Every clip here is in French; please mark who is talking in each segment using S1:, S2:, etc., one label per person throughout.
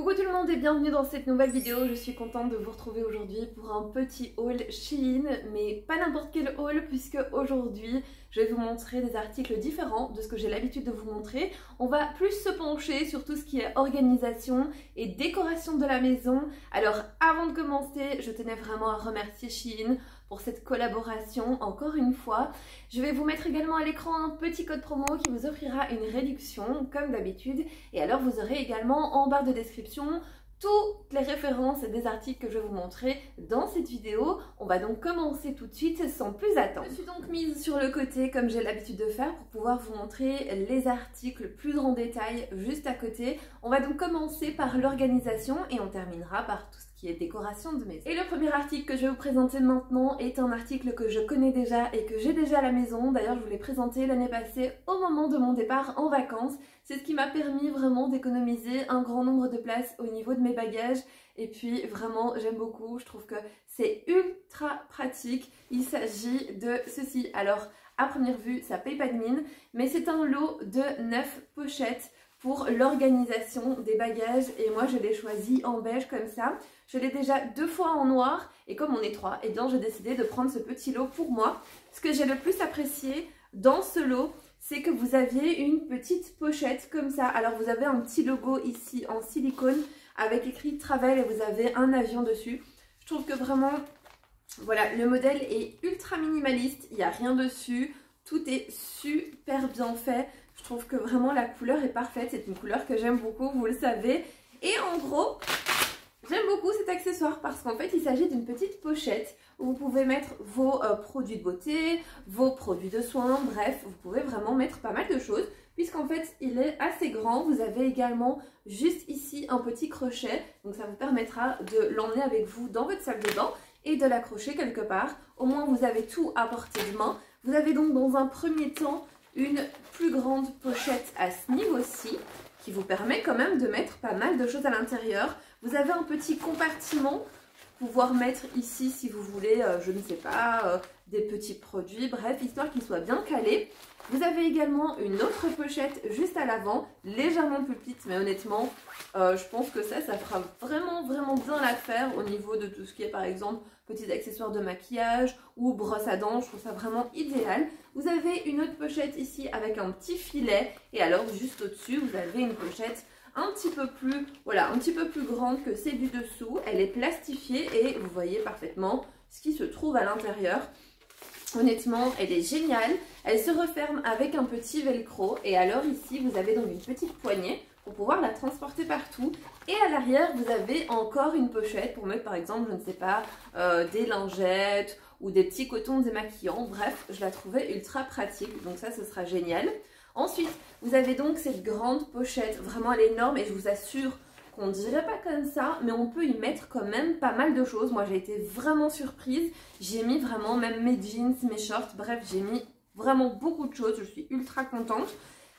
S1: Coucou tout le monde et bienvenue dans cette nouvelle vidéo. Je suis contente de vous retrouver aujourd'hui pour un petit haul Shein, mais pas n'importe quel haul puisque aujourd'hui je vais vous montrer des articles différents de ce que j'ai l'habitude de vous montrer. On va plus se pencher sur tout ce qui est organisation et décoration de la maison. Alors avant de commencer, je tenais vraiment à remercier Shein pour cette collaboration encore une fois. Je vais vous mettre également à l'écran un petit code promo qui vous offrira une réduction comme d'habitude, et alors vous aurez également en barre de description toutes les références des articles que je vais vous montrer dans cette vidéo. On va donc commencer tout de suite sans plus attendre. Je suis donc mise sur le côté comme j'ai l'habitude de faire pour pouvoir vous montrer les articles plus en détail juste à côté. On va donc commencer par l'organisation et on terminera par tout ce qui est décoration de maison. Et le premier article que je vais vous présenter maintenant est un article que je connais déjà et que j'ai déjà à la maison. D'ailleurs je vous l'ai présenté l'année passée au moment de mon départ en vacances. C'est ce qui m'a permis vraiment d'économiser un grand nombre de places au niveau de mes bagages. Et puis vraiment j'aime beaucoup, je trouve que c'est ultra pratique. Il s'agit de ceci. Alors à première vue ça paye pas de mine, mais c'est un lot de 9 pochettes pour l'organisation des bagages, et moi je l'ai choisi en beige comme ça. Je l'ai déjà 2 fois en noir, et comme on est 3, et bien j'ai décidé de prendre ce petit lot pour moi. Ce que j'ai le plus apprécié dans ce lot, c'est que vous aviez une petite pochette comme ça. Alors vous avez un petit logo ici en silicone avec écrit Travel et vous avez un avion dessus. Je trouve que vraiment, voilà, le modèle est ultra minimaliste, il n'y a rien dessus, tout est super bien fait. Je trouve que vraiment la couleur est parfaite, c'est une couleur que j'aime beaucoup, vous le savez. Et en gros, j'aime beaucoup cet accessoire parce qu'en fait il s'agit d'une petite pochette où vous pouvez mettre vos produits de beauté, vos produits de soins, bref, vous pouvez vraiment mettre pas mal de choses puisqu'en fait il est assez grand. Vous avez également juste ici un petit crochet, donc ça vous permettra de l'emmener avec vous dans votre salle de bain et de l'accrocher quelque part. Au moins vous avez tout à portée de main. Vous avez donc dans un premier temps une plus grande pochette à ce niveau-ci qui vous permet quand même de mettre pas mal de choses à l'intérieur. Vous avez un petit compartiment pour pouvoir mettre ici si vous voulez, je ne sais pas, des petits produits, bref, histoire qu'ils soient bien calés. Vous avez également une autre pochette juste à l'avant, légèrement plus petite, mais honnêtement, je pense que ça fera vraiment bien l'affaire au niveau de tout ce qui est par exemple petits accessoires de maquillage ou brosse à dents. Je trouve ça vraiment idéal. Vous avez une autre pochette ici avec un petit filet, et alors juste au-dessus, vous avez une pochette un petit peu plus, voilà, un petit peu plus grande que celle du dessous. Elle est plastifiée et vous voyez parfaitement ce qui se trouve à l'intérieur. Honnêtement, elle est géniale. Elle se referme avec un petit velcro, et alors ici vous avez donc une petite poignée pour pouvoir la transporter partout. Et à l'arrière vous avez encore une pochette pour mettre par exemple, je ne sais pas, des lingettes ou des petits cotons démaquillants. Bref, je la trouvais ultra pratique, donc ça ce sera génial. Ensuite vous avez donc cette grande pochette, vraiment elle est énorme, et je vous assure qu'on ne dirait pas comme ça, mais on peut y mettre quand même pas mal de choses. Moi j'ai été vraiment surprise, j'ai mis vraiment même mes jeans, mes shorts, bref j'ai mis vraiment beaucoup de choses, je suis ultra contente.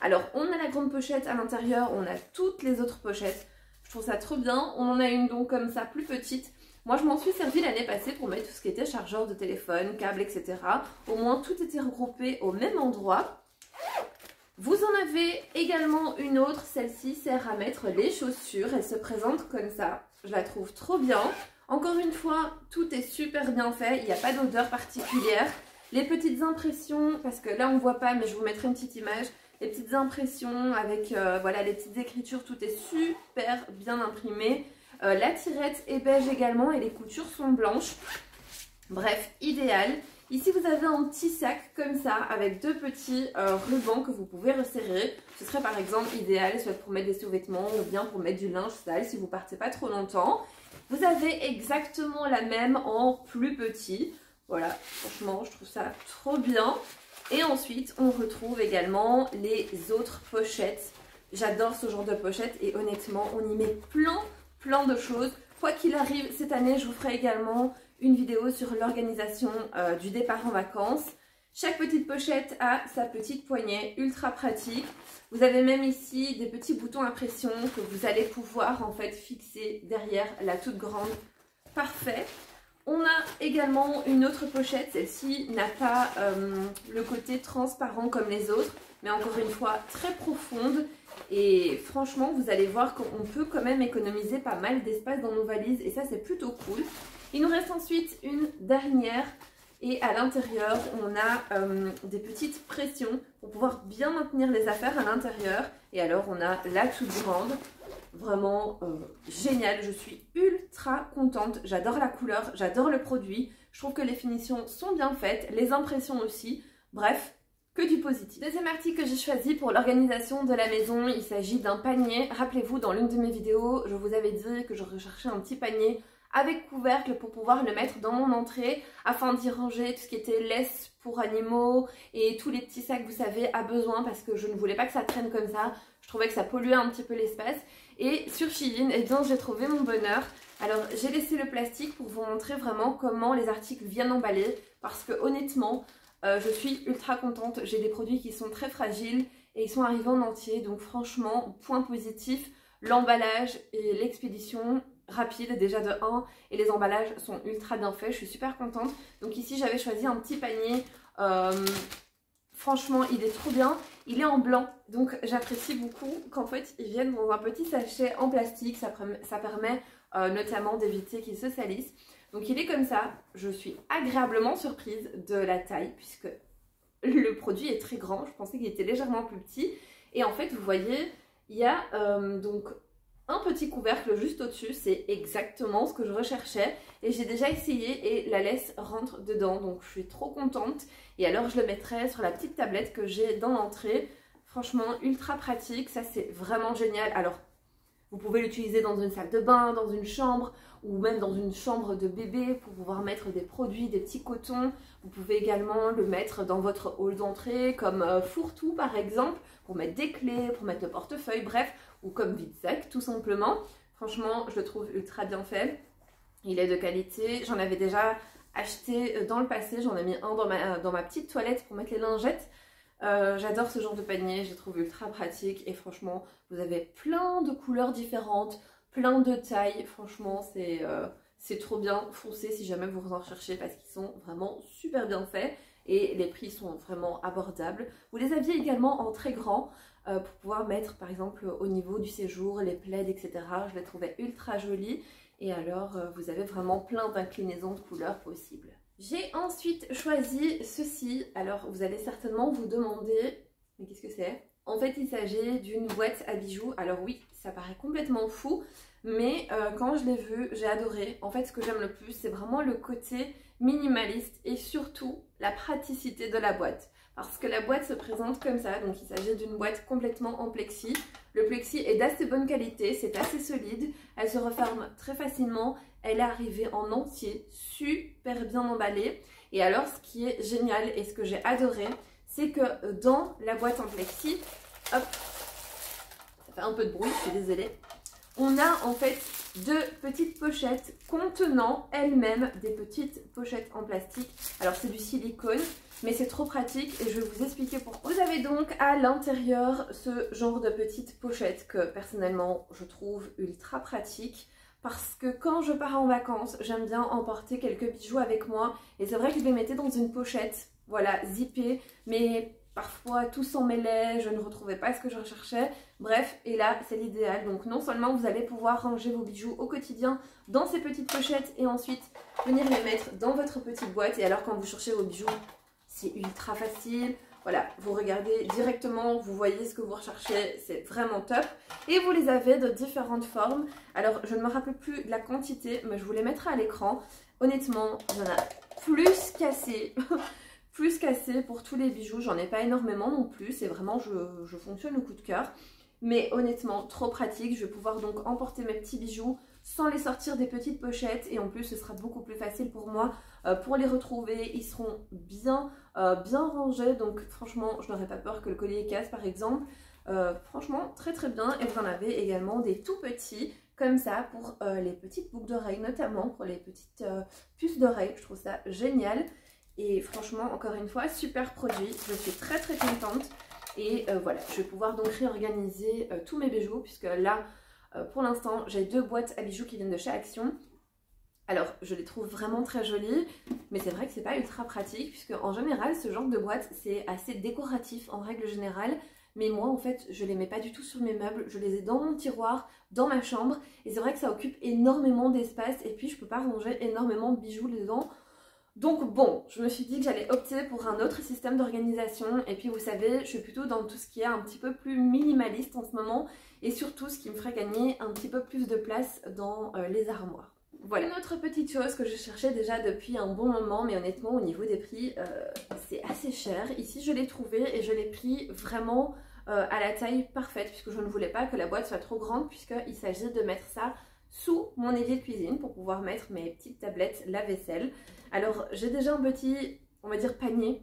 S1: Alors on a la grande pochette à l'intérieur, on a toutes les autres pochettes, je trouve ça trop bien. On en a une donc comme ça plus petite. Moi je m'en suis servi l'année passée pour mettre tout ce qui était chargeur de téléphone, câble, etc. Au moins tout était regroupé au même endroit. Vous en avez également une autre, celle-ci sert à mettre les chaussures, elle se présente comme ça, je la trouve trop bien. Encore une fois, tout est super bien fait, il n'y a pas d'odeur particulière. Les petites impressions, parce que là on ne voit pas mais je vous mettrai une petite image, les petites impressions avec voilà, les petites écritures, tout est super bien imprimé. La tirette est beige également et les coutures sont blanches. Bref, idéal. Ici vous avez un petit sac comme ça avec 2 petits rubans que vous pouvez resserrer. Ce serait par exemple idéal soit pour mettre des sous-vêtements ou bien pour mettre du linge sale si vous partez pas trop longtemps. Vous avez exactement la même en plus petit. Voilà, franchement je trouve ça trop bien. Et ensuite on retrouve également les autres pochettes. J'adore ce genre de pochettes et honnêtement on y met plein de choses. Quoi qu'il arrive, cette année je vous ferai également une vidéo sur l'organisation du départ en vacances. Chaque petite pochette a sa petite poignée, ultra pratique. Vous avez même ici des petits boutons à pression que vous allez pouvoir en fait fixer derrière la toute grande. Parfait. On a également une autre pochette, celle-ci n'a pas le côté transparent comme les autres, mais encore une fois très profonde. Et franchement, vous allez voir qu'on peut quand même économiser pas mal d'espace dans nos valises et ça c'est plutôt cool. Il nous reste ensuite une dernière et à l'intérieur on a des petites pressions pour pouvoir bien maintenir les affaires à l'intérieur. Et alors on a la toute grande, vraiment géniale, je suis ultra contente, j'adore la couleur, j'adore le produit, je trouve que les finitions sont bien faites, les impressions aussi, bref, que du positif. Deuxième article que j'ai choisi pour l'organisation de la maison, il s'agit d'un panier. Rappelez-vous, dans l'une de mes vidéos, je vous avais dit que je recherchais un petit panier avec couvercle pour pouvoir le mettre dans mon entrée afin d'y ranger tout ce qui était laisse pour animaux et tous les petits sacs, vous savez, à besoin parce que je ne voulais pas que ça traîne comme ça. Je trouvais que ça polluait un petit peu l'espace. Et sur Shein, eh bien, j'ai trouvé mon bonheur. Alors, j'ai laissé le plastique pour vous montrer vraiment comment les articles viennent emballer parce que honnêtement, je suis ultra contente, j'ai des produits qui sont très fragiles et ils sont arrivés en entier, donc franchement, point positif, l'emballage et l'expédition rapide déjà de 1 et les emballages sont ultra bien faits, je suis super contente. Donc ici j'avais choisi un petit panier, franchement il est trop bien, il est en blanc, donc j'apprécie beaucoup qu'en fait ils viennent dans un petit sachet en plastique, ça permet notamment d'éviter qu'ils se salissent. Donc il est comme ça, je suis agréablement surprise de la taille puisque le produit est très grand, je pensais qu'il était légèrement plus petit. Et en fait vous voyez, il y a donc un petit couvercle juste au-dessus, c'est exactement ce que je recherchais. Et j'ai déjà essayé et la laisse rentre dedans, donc je suis trop contente. Et alors je le mettrai sur la petite tablette que j'ai dans l'entrée, franchement ultra pratique, ça c'est vraiment génial. Alors vous pouvez l'utiliser dans une salle de bain, dans une chambre ou même dans une chambre de bébé pour pouvoir mettre des produits, des petits cotons. Vous pouvez également le mettre dans votre hall d'entrée comme fourre-tout par exemple, pour mettre des clés, pour mettre le portefeuille, bref, ou comme vide-sac tout simplement. Franchement, je le trouve ultra bien fait. Il est de qualité. J'en avais déjà acheté dans le passé, j'en ai mis un dans ma petite toilette pour mettre les lingettes. J'adore ce genre de panier, je le trouve ultra pratique et franchement vous avez plein de couleurs différentes, plein de tailles, franchement c'est trop bien, foncez si jamais vous en recherchez parce qu'ils sont vraiment super bien faits et les prix sont vraiment abordables. Vous les aviez également en très grand pour pouvoir mettre par exemple au niveau du séjour, les plaids etc. Je les trouvais ultra jolis et alors vous avez vraiment plein d'inclinaisons de couleurs possibles. J'ai ensuite choisi ceci, alors vous allez certainement vous demander, mais qu'est-ce que c'est? En fait il s'agit d'une boîte à bijoux, alors oui ça paraît complètement fou, mais quand je l'ai vu j'ai adoré. En fait ce que j'aime le plus c'est vraiment le côté minimaliste et surtout la praticité de la boîte. Parce que la boîte se présente comme ça, donc il s'agit d'une boîte complètement en plexi. Le plexi est d'assez bonne qualité, c'est assez solide, elle se referme très facilement, elle est arrivée en entier, super bien emballée. Et alors ce qui est génial et ce que j'ai adoré, c'est que dans la boîte en plexi, hop, ça fait un peu de bruit, je suis désolée, on a en fait deux petites pochettes contenant elles-mêmes des petites pochettes en plastique. Alors c'est du silicone, mais c'est trop pratique et je vais vous expliquer pourquoi. Vous avez donc à l'intérieur ce genre de petites pochettes que personnellement je trouve ultra pratique. Parce que quand je pars en vacances, j'aime bien emporter quelques bijoux avec moi. Et c'est vrai que je les mettais dans une pochette, voilà, zippée, mais parfois tout s'en mêlait, je ne retrouvais pas ce que je recherchais. Bref, et là c'est l'idéal. Donc non seulement vous allez pouvoir ranger vos bijoux au quotidien dans ces petites pochettes et ensuite venir les mettre dans votre petite boîte. Et alors quand vous cherchez vos bijoux, c'est ultra facile. Voilà, vous regardez directement, vous voyez ce que vous recherchez, c'est vraiment top. Et vous les avez de différentes formes. Alors, je ne me rappelle plus de la quantité, mais je vous les mettrai à l'écran. Honnêtement, il y en a plus qu'assez. Plus qu'assez pour tous les bijoux. J'en ai pas énormément non plus. C'est vraiment, je fonctionne au coup de cœur. Mais honnêtement, trop pratique. Je vais pouvoir donc emporter mes petits bijoux sans les sortir des petites pochettes. Et en plus, ce sera beaucoup plus facile pour moi pour les retrouver. Ils seront bien rangés. Donc franchement, je n'aurais pas peur que le collier casse par exemple. Franchement, très très bien. Et vous en avez également des tout petits comme ça pour les petites boucles d'oreilles, notamment pour les petites puces d'oreilles. Je trouve ça génial. Et franchement, encore une fois, super produit. Je suis très très contente. Et voilà, je vais pouvoir donc réorganiser tous mes bijoux puisque là, pour l'instant, j'ai deux boîtes à bijoux qui viennent de chez Action. Alors, je les trouve vraiment très jolies, mais c'est vrai que c'est pas ultra pratique puisque en général, ce genre de boîte, c'est assez décoratif en règle générale. mais moi en fait je les mets pas du tout sur mes meubles, je les ai dans mon tiroir, dans ma chambre, et c'est vrai que ça occupe énormément d'espace, et puis je peux pas ranger énormément de bijoux dedans. Donc bon, je me suis dit que j'allais opter pour un autre système d'organisation, et puis vous savez, je suis plutôt dans tout ce qui est un petit peu plus minimaliste en ce moment, et surtout ce qui me ferait gagner un petit peu plus de place dans les armoires. Voilà. Une autre petite chose que je cherchais déjà depuis un bon moment, mais honnêtement au niveau des prix, c'est assez cher. Ici je l'ai trouvé et je l'ai pris vraiment à la taille parfaite, puisque je ne voulais pas que la boîte soit trop grande, puisqu'il s'agit de mettre ça sous mon évier de cuisine pour pouvoir mettre mes petites tablettes lave-vaisselle. Alors j'ai déjà un petit, on va dire, panier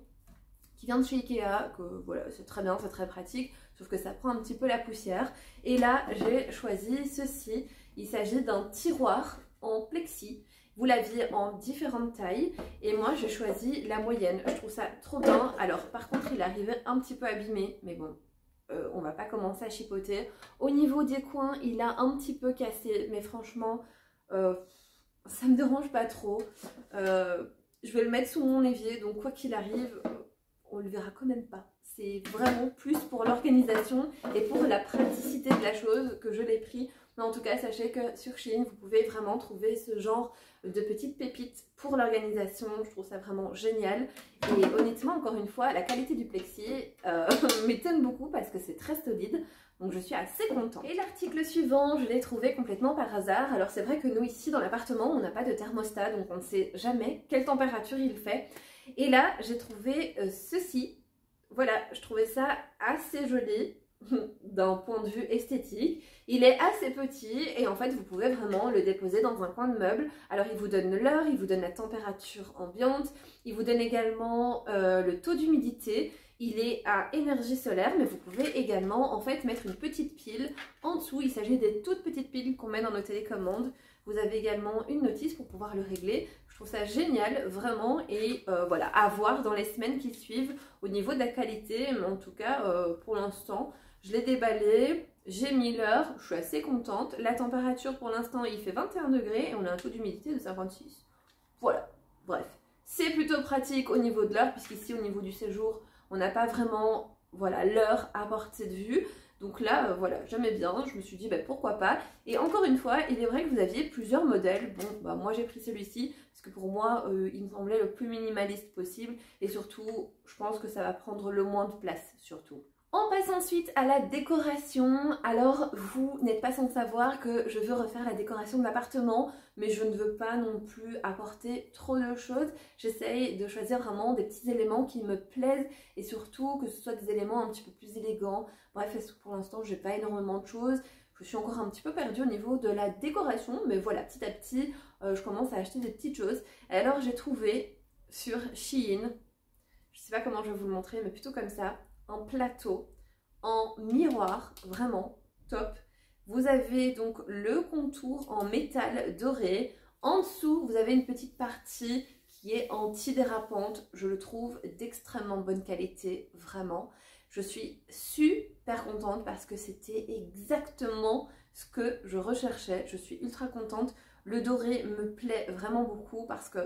S1: qui vient de chez Ikea, que voilà, c'est très bien, c'est très pratique, sauf que ça prend un petit peu la poussière. Et là j'ai choisi ceci, il s'agit d'un tiroir en plexi. Vous l'aviez en différentes tailles et moi j'ai choisi la moyenne. Je trouve ça trop bien. Alors par contre il arrivait un petit peu abîmé, mais bon, on va pas commencer à chipoter. Au niveau des coins il a un petit peu cassé, mais franchement ça me dérange pas trop. Je vais le mettre sous mon évier, donc quoi qu'il arrive on le verra quand même pas. C'est vraiment plus pour l'organisation et pour la praticité de la chose que je l'ai pris. Mais en tout cas, sachez que sur Shein, vous pouvez vraiment trouver ce genre de petites pépites pour l'organisation. Je trouve ça vraiment génial. Et honnêtement, encore une fois, la qualité du plexi m'étonne beaucoup parce que c'est très solide. Donc je suis assez contente. Et l'article suivant, je l'ai trouvé complètement par hasard. Alors c'est vrai que nous ici dans l'appartement, on n'a pas de thermostat, donc on ne sait jamais quelle température il fait. Et là, j'ai trouvé ceci. Voilà, je trouvais ça assez joli d'un point de vue esthétique. Il est assez petit et en fait vous pouvez vraiment le déposer dans un coin de meuble. Alors il vous donne l'heure, il vous donne la température ambiante, il vous donne également le taux d'humidité. Il est à énergie solaire, mais vous pouvez également en fait mettre une petite pile en dessous. Il s'agit des toutes petites piles qu'on met dans nos télécommandes. Vous avez également une notice pour pouvoir le régler. Je trouve ça génial, vraiment, et voilà, à voir dans les semaines qui suivent au niveau de la qualité. Mais en tout cas, pour l'instant, je l'ai déballé, j'ai mis l'heure, je suis assez contente. La température pour l'instant, il fait 21 degrés et on a un taux d'humidité de 56. Voilà, bref. C'est plutôt pratique au niveau de l'heure, puisqu'ici, au niveau du séjour, on n'a pas vraiment, voilà, l'heure à portée de vue. Donc là, voilà, j'aimais bien, je me suis dit pourquoi pas. Et encore une fois, il est vrai que vous aviez plusieurs modèles. Bon, bah, moi j'ai pris celui-ci parce que pour moi, il me semblait le plus minimaliste possible. Et surtout, je pense que ça va prendre le moins de place, surtout. On passe ensuite à la décoration. Alors, vous n'êtes pas sans savoir que je veux refaire la décoration de l'appartement, mais je ne veux pas non plus apporter trop de choses. J'essaye de choisir vraiment des petits éléments qui me plaisent et surtout que ce soit des éléments un petit peu plus élégants. Bref, pour l'instant, j'ai pas énormément de choses. Je suis encore un petit peu perdue au niveau de la décoration, mais voilà, petit à petit, je commence à acheter des petites choses. Et alors, j'ai trouvé sur Shein, je sais pas comment je vais vous le montrer, mais plutôt comme ça, un plateau en miroir, vraiment top. Vous avez donc le contour en métal doré. En dessous, vous avez une petite partie qui est antidérapante. Je le trouve d'extrêmement bonne qualité, vraiment. Je suis super contente parce que c'était exactement ce que je recherchais. Je suis ultra contente. Le doré me plaît vraiment beaucoup parce que,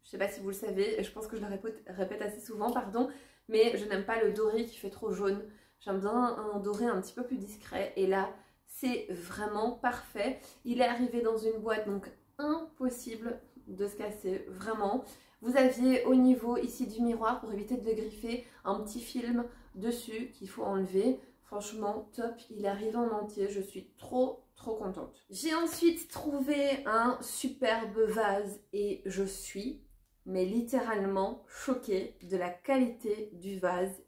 S1: je sais pas si vous le savez, je pense que je le répète assez souvent, pardon, mais je n'aime pas le doré qui fait trop jaune. J'aime bien un doré un petit peu plus discret. Et là, c'est vraiment parfait. Il est arrivé dans une boîte, donc impossible de se casser, vraiment. Vous aviez au niveau ici du miroir, pour éviter de le griffer, un petit film dessus qu'il faut enlever. Franchement, top. Il arrive en entier. Je suis trop contente. J'ai ensuite trouvé un superbe vase et je suis... mais littéralement choquée de la qualité du vase.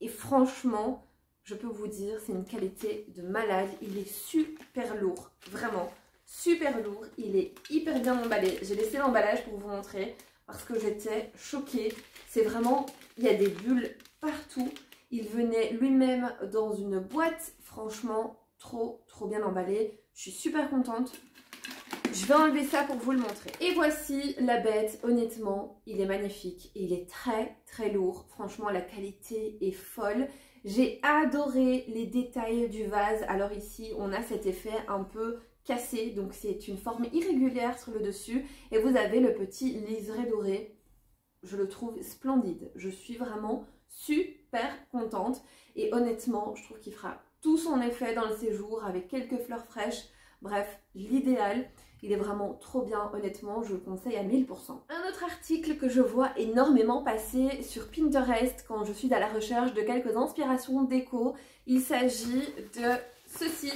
S1: Et franchement, je peux vous dire, c'est une qualité de malade. Il est super lourd, vraiment super lourd. Il est hyper bien emballé. J'ai laissé l'emballage pour vous montrer parce que j'étais choquée. C'est vraiment, il y a des bulles partout. Il venait lui-même dans une boîte. Franchement, trop bien emballé. Je suis super contente. Je vais enlever ça pour vous le montrer. Et voici la bête. Honnêtement, il est magnifique. Et il est très lourd. Franchement, la qualité est folle. J'ai adoré les détails du vase. Alors ici, on a cet effet un peu cassé. Donc c'est une forme irrégulière sur le dessus. Et vous avez le petit liseré doré. Je le trouve splendide. Je suis vraiment super super contente et honnêtement je trouve qu'il fera tout son effet dans le séjour avec quelques fleurs fraîches. Bref, l'idéal. Il est vraiment trop bien, honnêtement, je le conseille à 1000%. Un autre article que je vois énormément passer sur Pinterest quand je suis à la recherche de quelques inspirations déco, il s'agit de ceci.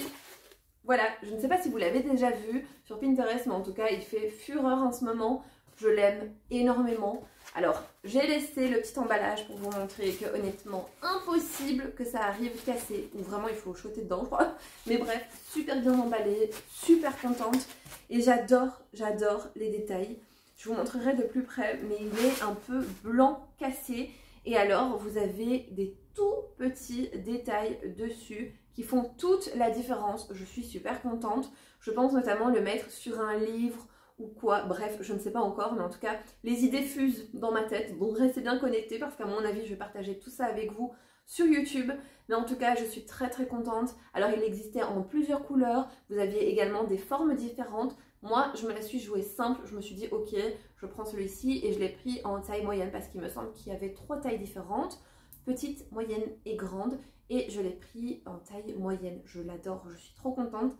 S1: Voilà, je ne sais pas si vous l'avez déjà vu sur Pinterest, mais en tout cas, il fait fureur en ce moment. Je l'aime énormément. Alors, j'ai laissé le petit emballage pour vous montrer que honnêtement, impossible que ça arrive cassé. Ou vraiment, il faut choter dedans, je crois. Mais bref, super bien emballé, super contente. Et j'adore les détails. Je vous montrerai de plus près, mais il est un peu blanc cassé. Et alors, vous avez des tout petits détails dessus qui font toute la différence. Je suis super contente. Je pense notamment le mettre sur un livre ou quoi. Bref, je ne sais pas encore, mais en tout cas, les idées fusent dans ma tête. Bon, restez bien connectés parce qu'à mon avis, je vais partager tout ça avec vous sur YouTube. Mais en tout cas, je suis très contente. Alors, il existait en plusieurs couleurs. Vous aviez également des formes différentes. Moi, je me la suis jouée simple. Je me suis dit, ok, je prends celui-ci et je l'ai pris en taille moyenne parce qu'il me semble qu'il y avait 3 tailles différentes. Petite, moyenne et grande. Et je l'ai pris en taille moyenne. Je l'adore, je suis trop contente.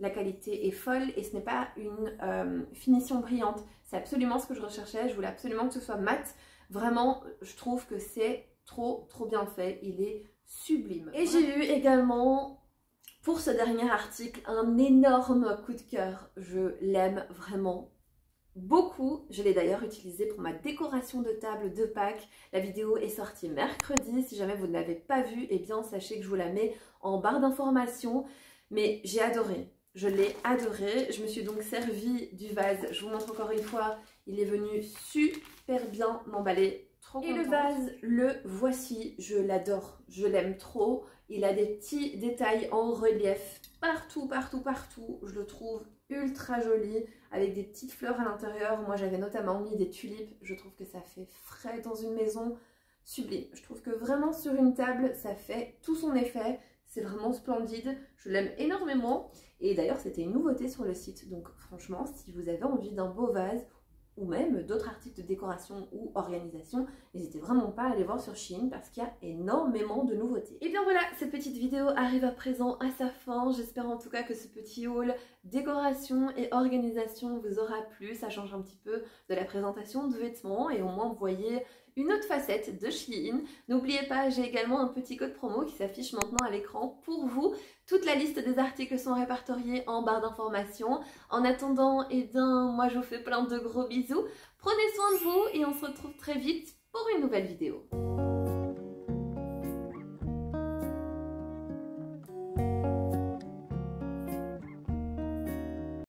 S1: La qualité est folle et ce n'est pas une finition brillante. C'est absolument ce que je recherchais. Je voulais absolument que ce soit mat. Vraiment, je trouve que c'est trop bien fait. Il est sublime. Et j'ai eu également, pour ce dernier article, un énorme coup de cœur. Je l'aime vraiment beaucoup. Je l'ai d'ailleurs utilisé pour ma décoration de table de Pâques. La vidéo est sortie mercredi. Si jamais vous ne l'avez pas vue, eh bien sachez que je vous la mets en barre d'informations. Mais j'ai adoré. Je l'ai adoré. Je me suis donc servi du vase. Je vous montre encore une fois. Il est venu super bien m'emballer. Trop contente. Et le vase, le voici. Je l'adore. Je l'aime trop. Il a des petits détails en relief partout. Je le trouve ultra joli avec des petites fleurs à l'intérieur. Moi, j'avais notamment mis des tulipes. Je trouve que ça fait frais dans une maison. Sublime. Je trouve que vraiment sur une table, ça fait tout son effet. C'est vraiment splendide, je l'aime énormément et d'ailleurs c'était une nouveauté sur le site, donc franchement si vous avez envie d'un beau vase ou même d'autres articles de décoration ou organisation, n'hésitez vraiment pas à aller voir sur Shein parce qu'il y a énormément de nouveautés. Et bien voilà, cette petite vidéo arrive à présent à sa fin. J'espère en tout cas que ce petit haul décoration et organisation vous aura plu. Ça change un petit peu de la présentation de vêtements et au moins vous voyez une autre facette de Shein. N'oubliez pas, j'ai également un petit code promo qui s'affiche maintenant à l'écran pour vous. Toute la liste des articles sont répertoriés en barre d'informations. En attendant, eh bien, moi je vous fais plein de gros bisous. Prenez soin de vous et on se retrouve très vite pour une nouvelle vidéo.